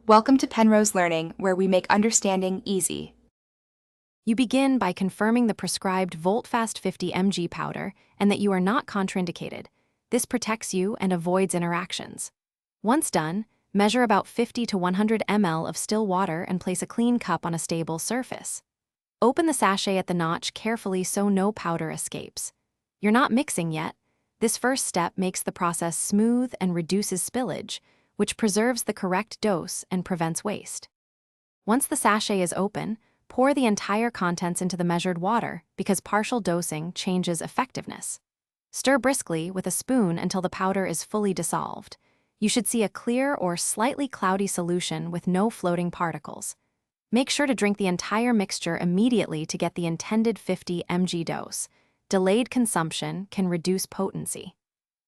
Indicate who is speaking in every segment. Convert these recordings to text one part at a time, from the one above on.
Speaker 1: Welcome to Penrose Learning, where we make understanding easy.
Speaker 2: You begin by confirming the prescribed Voltfast 50 mg powder and that you are not contraindicated. This protects you and avoids interactions. Once done, measure about 50 to 100 ml of still water and place a clean cup on a stable surface. Open the sachet at the notch carefully so no powder escapes. You're not mixing yet. This first step makes the process smooth and reduces spillage, which preserves the correct dose and prevents waste. Once the sachet is open, pour the entire contents into the measured water because partial dosing changes effectiveness. Stir briskly with a spoon until the powder is fully dissolved. You should see a clear or slightly cloudy solution with no floating particles. Make sure to drink the entire mixture immediately to get the intended 50 mg dose. Delayed consumption can reduce potency.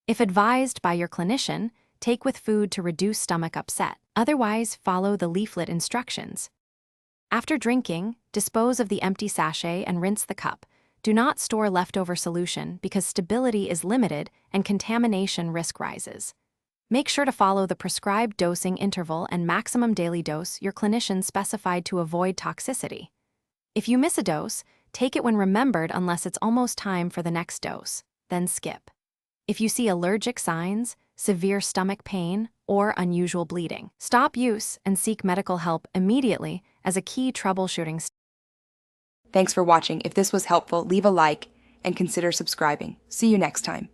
Speaker 2: If advised by your clinician, take with food to reduce stomach upset. Otherwise, follow the leaflet instructions. After drinking, dispose of the empty sachet and rinse the cup. Do not store leftover solution because stability is limited and contamination risk rises. Make sure to follow the prescribed dosing interval and maximum daily dose your clinician specified to avoid toxicity. If you miss a dose, take it when remembered unless it's almost time for the next dose, then skip. If you see allergic signs, severe stomach pain, or unusual bleeding, stop use and seek medical help immediately as a key troubleshooting step.
Speaker 1: Thanks for watching. If this was helpful, leave a like and consider subscribing. See you next time.